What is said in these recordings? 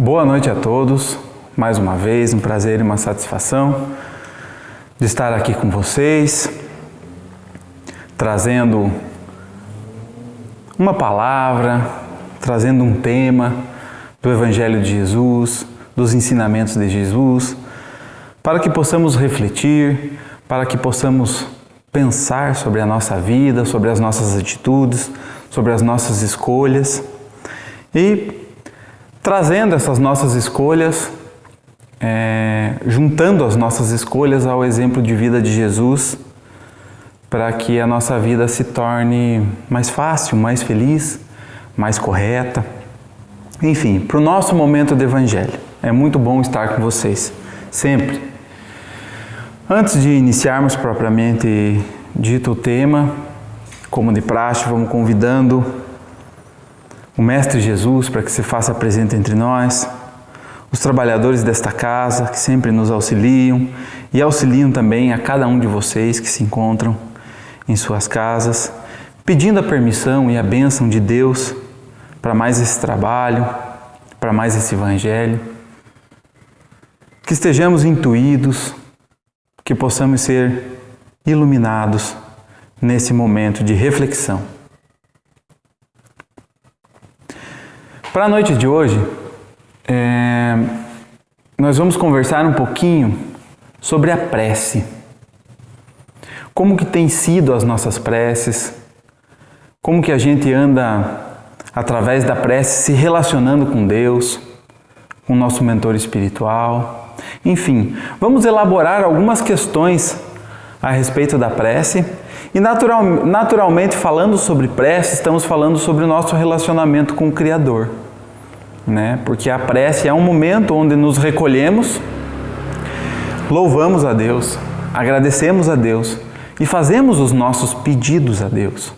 Boa noite a todos, mais uma vez, um prazer e uma satisfação de estar aqui com vocês, trazendo uma palavra, trazendo um tema do Evangelho de Jesus, dos ensinamentos de Jesus, para que possamos refletir, para que possamos pensar sobre a nossa vida, sobre as nossas atitudes, sobre as nossas escolhas e trazendo essas nossas escolhas, juntando as nossas escolhas ao exemplo de vida de Jesus, para que a nossa vida se torne mais fácil, mais feliz, mais correta. Enfim, para o nosso momento de Evangelho. É muito bom estar com vocês, sempre. Antes de iniciarmos propriamente dito o tema, como de praxe, vamos convidando o Mestre Jesus para que se faça presente entre nós, os trabalhadores desta casa que sempre nos auxiliam e auxiliam também a cada um de vocês que se encontram em suas casas, pedindo a permissão e a bênção de Deus para mais esse trabalho, para mais esse Evangelho, que estejamos intuídos, que possamos ser iluminados nesse momento de reflexão. Para a noite de hoje, nós vamos conversar um pouquinho sobre a prece. Como que tem sido as nossas preces, como que a gente anda, através da prece, se relacionando com Deus, com o nosso mentor espiritual. Enfim, vamos elaborar algumas questões a respeito da prece e naturalmente falando sobre prece, estamos falando sobre o nosso relacionamento com o Criador, né? Porque a prece é um momento onde nos recolhemos, louvamos a Deus, agradecemos a Deus e fazemos os nossos pedidos a Deus.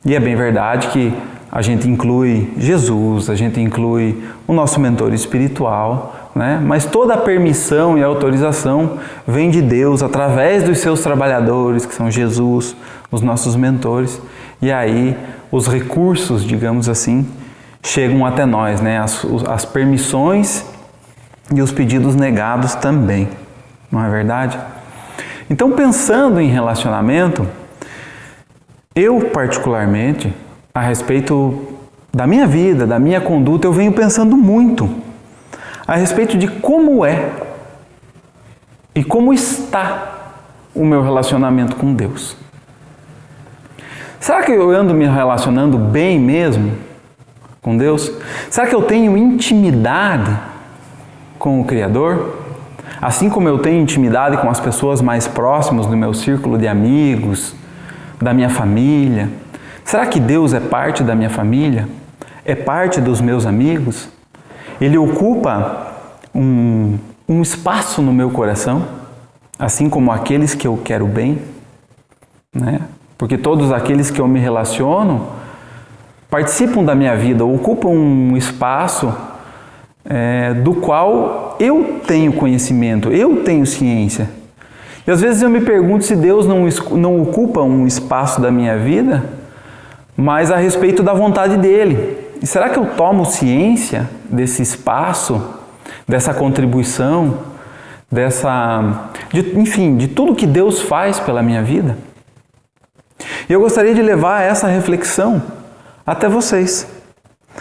E é bem verdade que a gente inclui Jesus, a gente inclui o nosso mentor espiritual, né? Mas toda a permissão e a autorização vem de Deus através dos seus trabalhadores, que são Jesus, os nossos mentores, e aí os recursos, digamos assim, chegam até nós, né? As permissões e os pedidos negados também, não é verdade? Então, pensando em relacionamento, eu particularmente, a respeito da minha vida, da minha conduta, eu venho pensando muito a respeito de como é e como está o meu relacionamento com Deus. Será que eu ando me relacionando bem mesmo com Deus? Será que eu tenho intimidade com o Criador? Assim como eu tenho intimidade com as pessoas mais próximas do meu círculo de amigos, da minha família. Será que Deus é parte da minha família? É parte dos meus amigos? Ele ocupa um espaço no meu coração, assim como aqueles que eu quero bem, né? Porque todos aqueles que eu me relaciono participam da minha vida, ocupam um espaço do qual eu tenho conhecimento, eu tenho ciência. E às vezes eu me pergunto se Deus não ocupa um espaço da minha vida, mas a respeito da vontade dele. E será que eu tomo ciência desse espaço, dessa contribuição, de tudo que Deus faz pela minha vida? E eu gostaria de levar essa reflexão até vocês.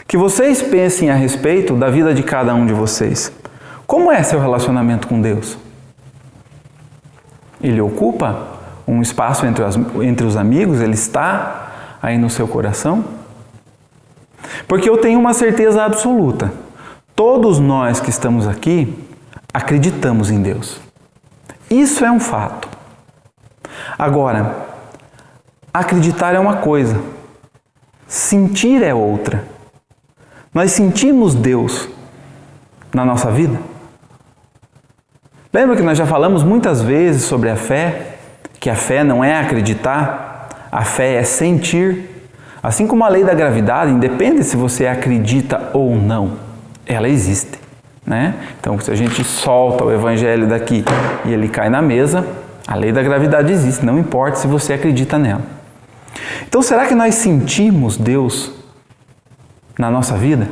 Que vocês pensem a respeito da vida de cada um de vocês. Como é seu relacionamento com Deus? Ele ocupa um espaço entre os amigos? Ele está aí no seu coração? Porque eu tenho uma certeza absoluta. Todos nós que estamos aqui acreditamos em Deus. Isso é um fato. Agora, acreditar é uma coisa, sentir é outra. Nós sentimos Deus na nossa vida? Lembra que nós já falamos muitas vezes sobre a fé? Que a fé não é acreditar, a fé é sentir. Assim como a lei da gravidade, independe se você acredita ou não, ela existe, né? Então, se a gente solta o Evangelho daqui e ele cai na mesa, a lei da gravidade existe, não importa se você acredita nela. Então, será que nós sentimos Deus na nossa vida?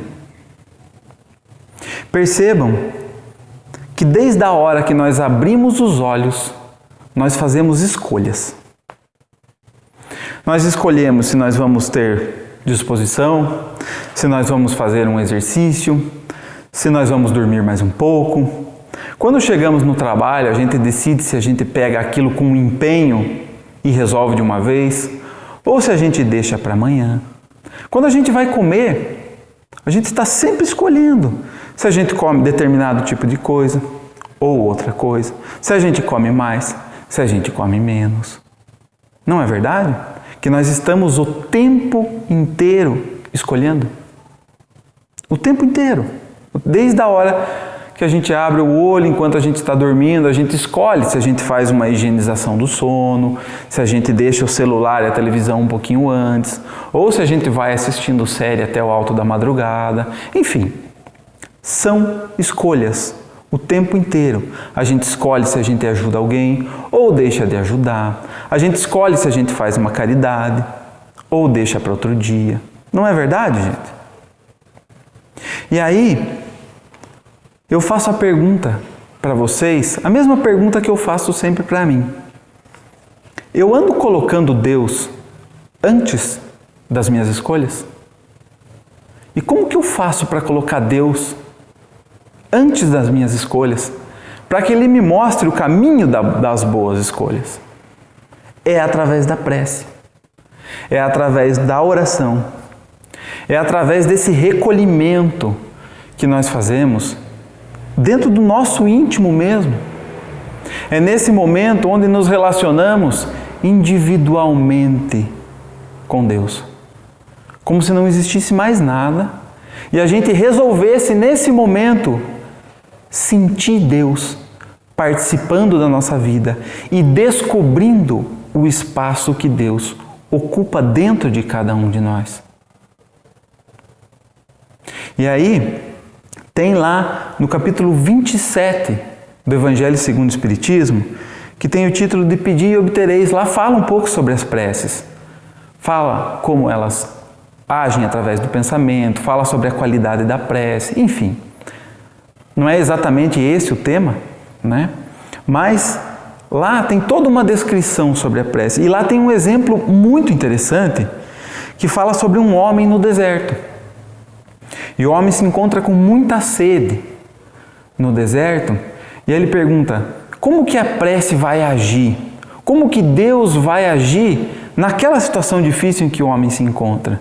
Percebam que desde a hora que nós abrimos os olhos, nós fazemos escolhas. Nós escolhemos se nós vamos ter disposição, se nós vamos fazer um exercício, se nós vamos dormir mais um pouco. Quando chegamos no trabalho, a gente decide se a gente pega aquilo com empenho e resolve de uma vez, ou se a gente deixa para amanhã. Quando a gente vai comer, a gente está sempre escolhendo se a gente come determinado tipo de coisa ou outra coisa, se a gente come mais, se a gente come menos. Não é verdade? Que nós estamos o tempo inteiro escolhendo. O tempo inteiro. Desde a hora que a gente abre o olho enquanto a gente está dormindo, a gente escolhe se a gente faz uma higienização do sono, se a gente deixa o celular e a televisão um pouquinho antes, ou se a gente vai assistindo série até o alto da madrugada. Enfim, são escolhas o tempo inteiro. A gente escolhe se a gente ajuda alguém ou deixa de ajudar. A gente escolhe se a gente faz uma caridade ou deixa para outro dia. Não é verdade, gente? E aí, eu faço a pergunta para vocês, a mesma pergunta que eu faço sempre para mim. Eu ando colocando Deus antes das minhas escolhas? E como que eu faço para colocar Deus antes das minhas escolhas? Para que Ele me mostre o caminho das boas escolhas. É através da prece. É através da oração. É através desse recolhimento que nós fazemos dentro do nosso íntimo mesmo. É nesse momento onde nos relacionamos individualmente com Deus. Como se não existisse mais nada. E a gente resolvesse nesse momento sentir Deus participando da nossa vida e descobrindo o espaço que Deus ocupa dentro de cada um de nós. E aí, tem lá no capítulo 27 do Evangelho segundo o Espiritismo, que tem o título de Pedi e Obtereis. Lá fala um pouco sobre as preces. Fala como elas agem através do pensamento, fala sobre a qualidade da prece, enfim. Não é exatamente esse o tema, né? Mas lá tem toda uma descrição sobre a prece. E lá tem um exemplo muito interessante que fala sobre um homem no deserto. E o homem se encontra com muita sede no deserto e ele pergunta: como que a prece vai agir? Como que Deus vai agir naquela situação difícil em que o homem se encontra?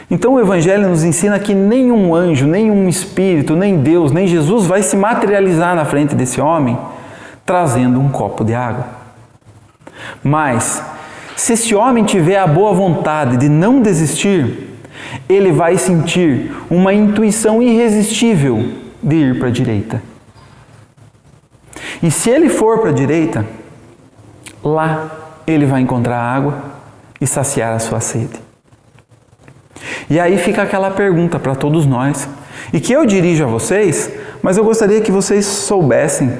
Então o Evangelho nos ensina que nenhum anjo, nenhum espírito, nem Deus, nem Jesus vai se materializar na frente desse homem trazendo um copo de água. Mas, se esse homem tiver a boa vontade de não desistir, ele vai sentir uma intuição irresistível de ir para a direita. E se ele for para a direita, lá ele vai encontrar água e saciar a sua sede. E aí fica aquela pergunta para todos nós, e que eu dirijo a vocês, mas eu gostaria que vocês soubessem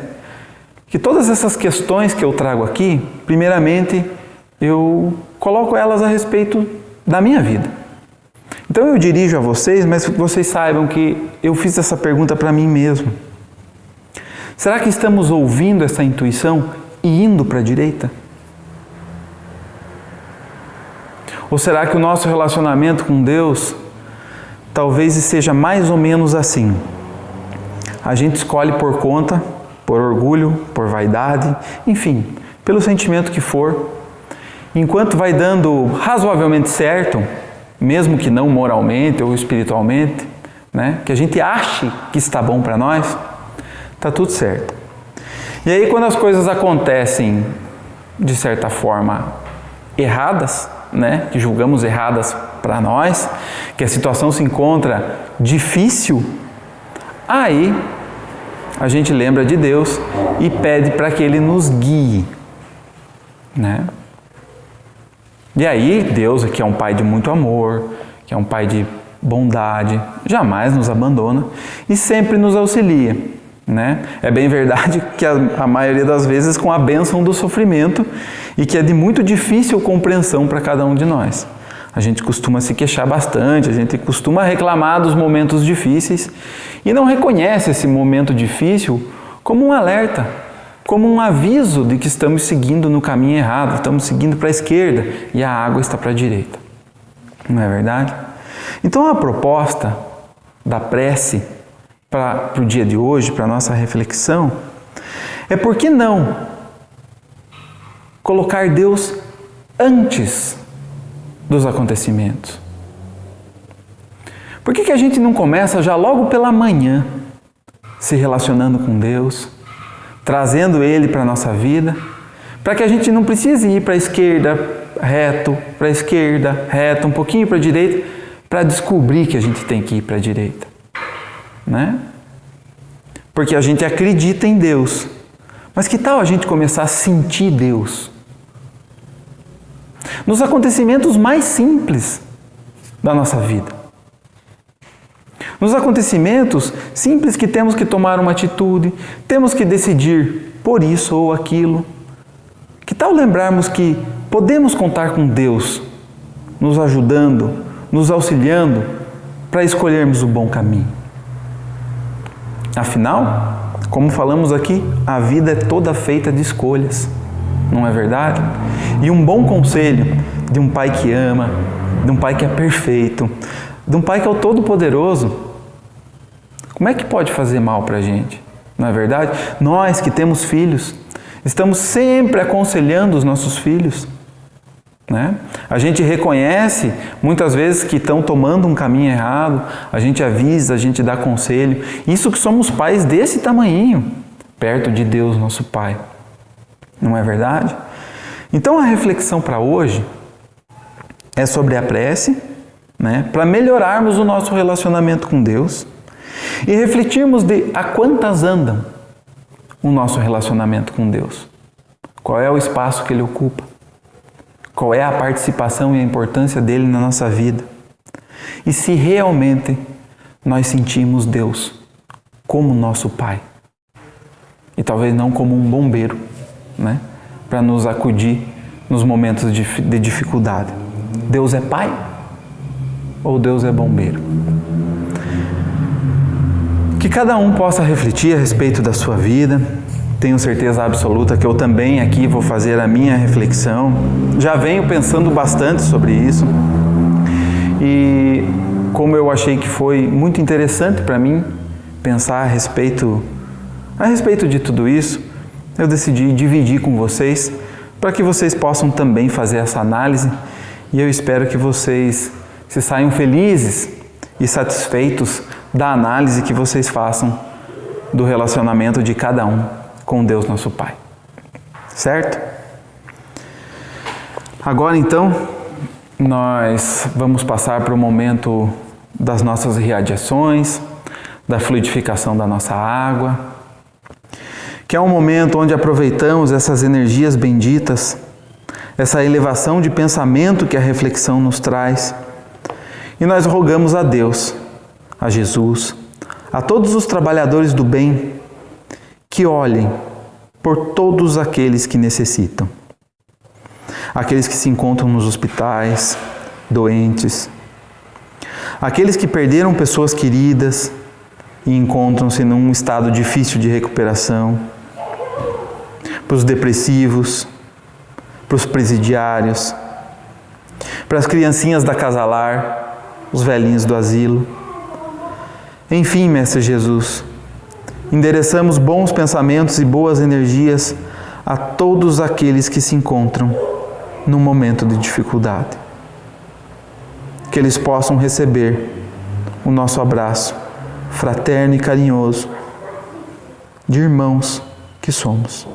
que todas essas questões que eu trago aqui, primeiramente, eu coloco elas a respeito da minha vida. Então eu dirijo a vocês, mas vocês saibam que eu fiz essa pergunta para mim mesmo. Será que estamos ouvindo essa intuição e indo para a direita? Ou será que o nosso relacionamento com Deus talvez seja mais ou menos assim? A gente escolhe por conta, por orgulho, por vaidade, enfim, pelo sentimento que for. Enquanto vai dando razoavelmente certo, mesmo que não moralmente ou espiritualmente, né, que a gente ache que está bom para nós, está tudo certo. E aí quando as coisas acontecem de certa forma erradas, né, que julgamos erradas para nós, que a situação se encontra difícil, aí a gente lembra de Deus e pede para que Ele nos guie, né? E aí Deus, que é um Pai de muito amor, que é um Pai de bondade, jamais nos abandona e sempre nos auxilia, né? É bem verdade que a maioria das vezes com a bênção do sofrimento e que é de muito difícil compreensão para cada um de nós. A gente costuma se queixar bastante, a gente costuma reclamar dos momentos difíceis e não reconhece esse momento difícil como um alerta, como um aviso de que estamos seguindo no caminho errado, estamos seguindo para a esquerda e a água está para a direita. Não é verdade? Então a proposta da prece para o dia de hoje, para a nossa reflexão, é por que não colocar Deus antes dos acontecimentos? Por que a gente não começa já logo pela manhã se relacionando com Deus, trazendo Ele para a nossa vida, para que a gente não precise ir para a esquerda, reto, para a esquerda, reto, um pouquinho para a direita, para descobrir que a gente tem que ir para a direita, né? Porque a gente acredita em Deus, mas que tal a gente começar a sentir Deus? Nos acontecimentos mais simples da nossa vida. Nos acontecimentos simples que temos que tomar uma atitude, temos que decidir por isso ou aquilo. Que tal lembrarmos que podemos contar com Deus nos ajudando, nos auxiliando para escolhermos o bom caminho? Afinal, como falamos aqui, a vida é toda feita de escolhas, não é verdade? E um bom conselho de um pai que ama, de um pai que é perfeito, de um pai que é o Todo-Poderoso, como é que pode fazer mal para a gente? Não é verdade? Nós que temos filhos, estamos sempre aconselhando os nossos filhos, né? A gente reconhece muitas vezes que estão tomando um caminho errado, a gente avisa, a gente dá conselho. Isso que somos pais desse tamanhinho, perto de Deus, nosso Pai. Não é verdade? Então a reflexão para hoje é sobre a prece, né? Para melhorarmos o nosso relacionamento com Deus e refletirmos de a quantas andam o nosso relacionamento com Deus. Qual é o espaço que Ele ocupa? Qual é a participação e a importância dele na nossa vida? E se realmente nós sentimos Deus como nosso Pai. E talvez não como um bombeiro, né? Para nos acudir nos momentos de dificuldade. Deus é Pai ou Deus é bombeiro? Que cada um possa refletir a respeito da sua vida. Tenho certeza absoluta que eu também aqui vou fazer a minha reflexão. Já venho pensando bastante sobre isso. E como eu achei que foi muito interessante para mim pensar a respeito de tudo isso, eu decidi dividir com vocês para que vocês possam também fazer essa análise. E eu espero que vocês se saiam felizes e satisfeitos da análise que vocês façam do relacionamento de cada um com Deus nosso Pai. Certo? Agora então, nós vamos passar para o momento das nossas irradiações, da fluidificação da nossa água, que é um momento onde aproveitamos essas energias benditas, essa elevação de pensamento que a reflexão nos traz, e nós rogamos a Deus, a Jesus, a todos os trabalhadores do bem, que olhem por todos aqueles que necessitam. Aqueles que se encontram nos hospitais, doentes. Aqueles que perderam pessoas queridas e encontram-se num estado difícil de recuperação. Para os depressivos, para os presidiários, para as criancinhas da Casa Lar, os velhinhos do asilo. Enfim, Mestre Jesus, endereçamos bons pensamentos e boas energias a todos aqueles que se encontram num momento de dificuldade. Que eles possam receber o nosso abraço fraterno e carinhoso de irmãos que somos.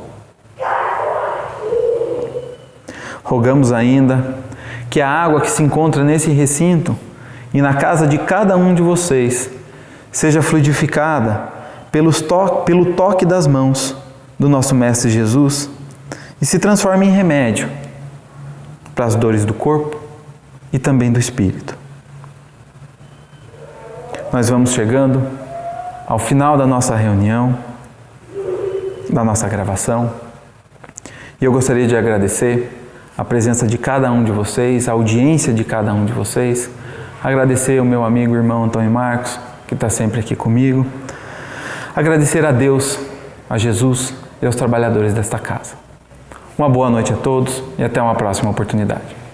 Rogamos ainda que a água que se encontra nesse recinto e na casa de cada um de vocês seja fluidificada pelo toque das mãos do nosso Mestre Jesus e se transforme em remédio para as dores do corpo e também do espírito. Nós vamos chegando ao final da nossa reunião, da nossa gravação, e eu gostaria de agradecer a presença de cada um de vocês, a audiência de cada um de vocês. Agradecer ao meu amigo e irmão Antônio Marcos, que está sempre aqui comigo. Agradecer a Deus, a Jesus e aos trabalhadores desta casa. Uma boa noite a todos e até uma próxima oportunidade.